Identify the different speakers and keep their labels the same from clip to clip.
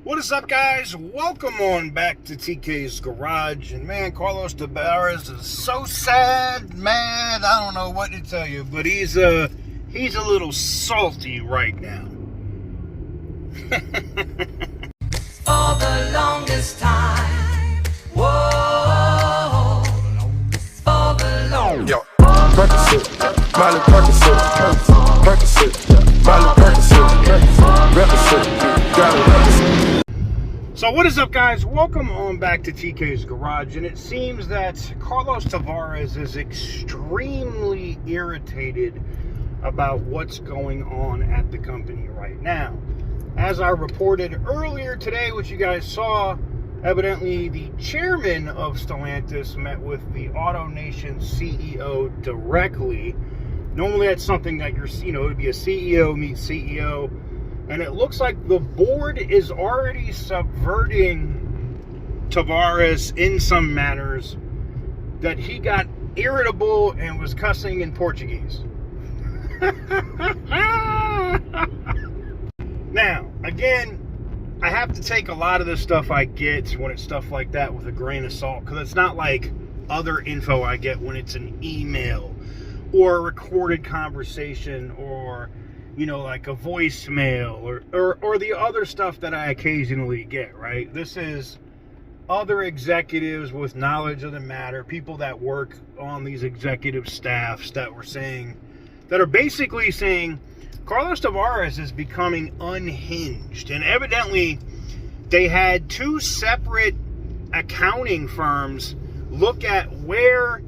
Speaker 1: What is up, guys? Welcome on back to TK's Garage. And man, Carlos Tavares is so sad, man. I don't know what to tell you, but he's a little salty right now.
Speaker 2: For the longest time, whoa, for the longest.
Speaker 3: Yo, Percocet, Miley Percocet, Percocet, Miley Percocet, represent, gotta represent.
Speaker 1: So what is up, guys? Welcome on back to TK's Garage. And it seems that Carlos Tavares is extremely irritated about what's going on at the company right now. As I reported earlier today, which you guys saw, evidently the chairman of Stellantis met with the AutoNation CEO directly. Normally that's something that it would be a CEO meet CEO. And it looks like the board is already subverting Tavares in some manners, that he got irritable and was cussing in Portuguese. Now, again, I have to take a lot of the stuff I get when it's stuff like that with a grain of salt, because it's not like other info I get when it's an email or a recorded conversation or like a voicemail or the other stuff that I occasionally get, right? This is other executives with knowledge of the matter, people that work on these executive staffs that are basically saying Carlos Tavares is becoming unhinged. And evidently they had two separate accounting firms look at where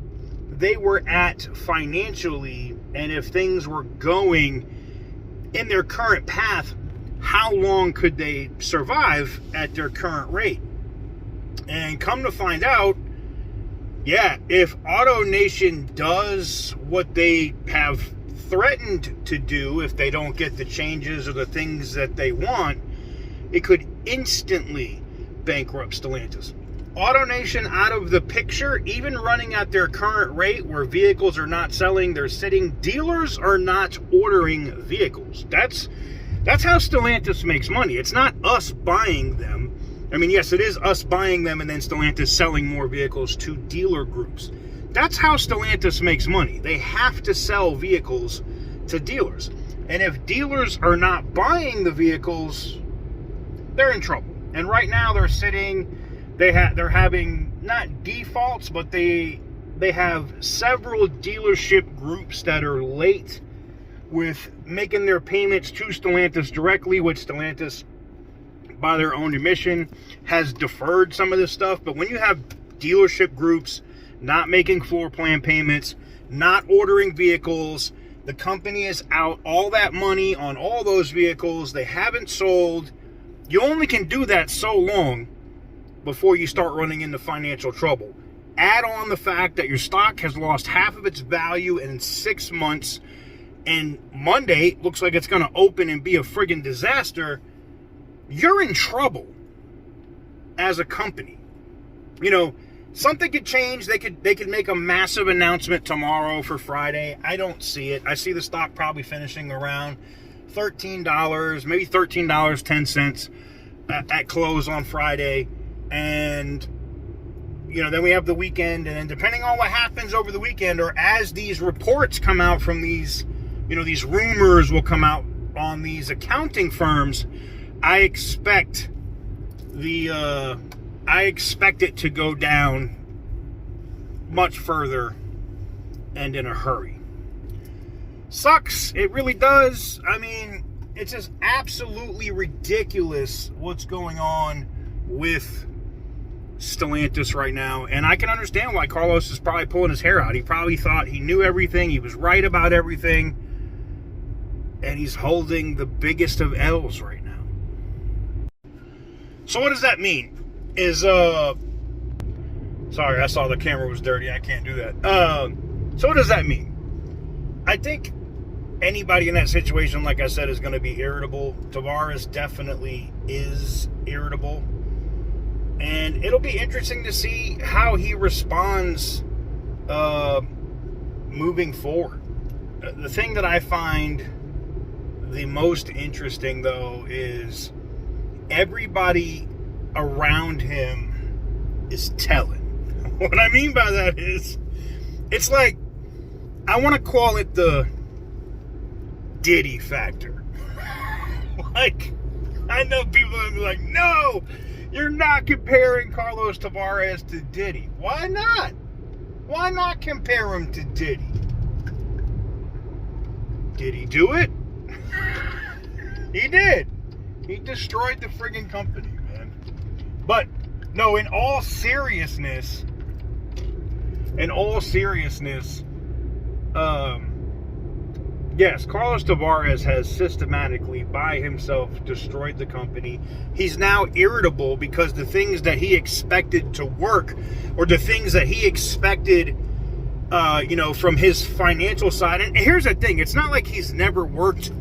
Speaker 1: they were at financially, and if things were going in their current path, how long could they survive at their current rate? And come to find out, if AutoNation does what they have threatened to do, if they don't get the changes or the things that they want, it could instantly bankrupt Stellantis. AutoNation out of the picture, even running at their current rate where vehicles are not selling, they're sitting, dealers are not ordering vehicles. That's how Stellantis makes money. It's not us buying them. I mean, yes, it is us buying them and then Stellantis selling more vehicles to dealer groups. That's how Stellantis makes money. They have to sell vehicles to dealers. And if dealers are not buying the vehicles, they're in trouble. And right now they're sitting, they're having not defaults, but they have several dealership groups that are late with making their payments to Stellantis directly, which Stellantis, by their own admission, has deferred some of this stuff. But when you have dealership groups not making floor plan payments, not ordering vehicles, the company is out all that money on all those vehicles, they haven't sold. You only can do that so long before you start running into financial trouble. Add on the fact that your stock has lost half of its value in 6 months, and Monday looks like it's going to open and be a friggin' disaster. You're in trouble as a company. Something could change. They could make a massive announcement tomorrow for Friday. I don't see it. I see the stock probably finishing around $13, maybe $13.10 at close on Friday. And then we have the weekend, and then depending on what happens over the weekend, or as these reports come out from these rumors will come out on these accounting firms, I expect it to go down much further and in a hurry. Sucks. It really does. I mean, it's just absolutely ridiculous what's going on with Stellantis right now. And I can understand why Carlos is probably pulling his hair out. He probably thought he knew everything. He was right about everything. And he's holding the biggest of L's right now. So what does that mean? Sorry, I saw the camera was dirty. I can't do that. So what does that mean? I think anybody in that situation, like I said, is going to be irritable. Tavares definitely is irritable. And it'll be interesting to see how he responds moving forward. The thing that I find the most interesting, though, is everybody around him is telling. What I mean by that is, it's like, I want to call it the Diddy factor. Like, I know people are gonna be like, no, you're not comparing Carlos Tavares to Diddy. Why not? Why not compare him to Diddy? Did he do it? He did. He destroyed the friggin' company, man. But, no, in all seriousness, yes, Carlos Tavares has systematically, by himself, destroyed the company. He's now irritable because the things that he expected to work, or the things that he expected, from his financial side. And here's the thing, it's not like he's never worked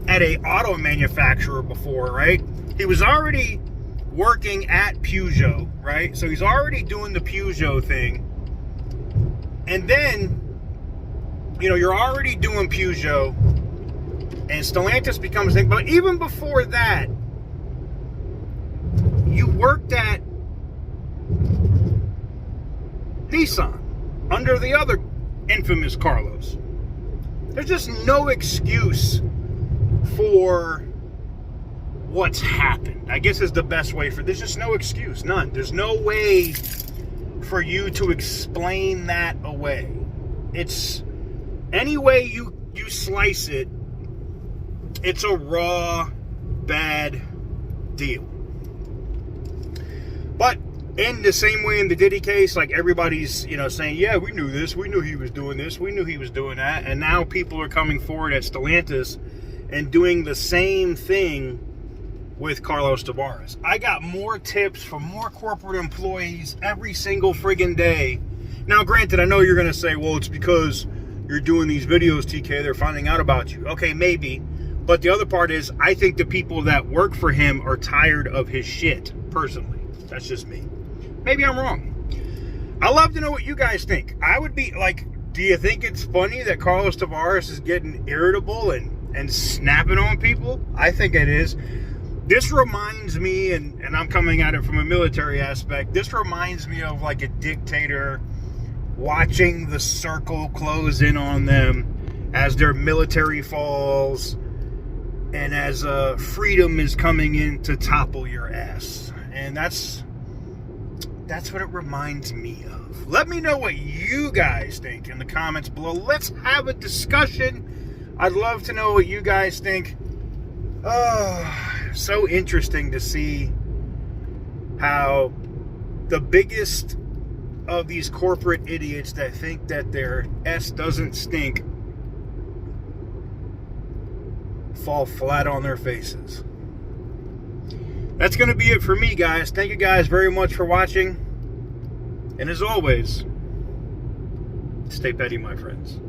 Speaker 1: at a auto manufacturer before, right? He was already working at Peugeot, right? So he's already doing the Peugeot thing. And then, you're already doing Peugeot, and Stellantis becomes a thing. But even before that, you worked at Nissan under the other infamous Carlos. There's just no excuse for what's happened, I guess is the best way for. There's just no excuse, none. There's no way for you to explain that away. It's any way you slice it, it's a raw, bad deal. But in the same way in the Diddy case, like everybody's, saying, yeah, we knew this, we knew he was doing this, we knew he was doing that, and now people are coming forward at Stellantis and doing the same thing with Carlos Tavares. I got more tips from more corporate employees every single friggin' day. Now, granted, I know you're going to say, well, it's because you're doing these videos, TK, they're finding out about you. Okay, maybe. But the other part is, I think the people that work for him are tired of his shit, personally. That's just me. Maybe I'm wrong. I'd love to know what you guys think. I would be like, do you think it's funny that Carlos Tavares is getting irritable and snapping on people? I think it is. This reminds me, and I'm coming at it from a military aspect, this reminds me of like a dictator watching the circle close in on them as their military falls and as freedom is coming in to topple your ass. And that's what it reminds me of. Let me know what you guys think in the comments below. Let's have a discussion. I'd love to know what you guys think. So interesting to see how the biggest of these corporate idiots that think that their S doesn't stink fall flat on their faces. That's going to be it for me, guys. Thank you guys very much for watching. And as always, stay petty, my friends.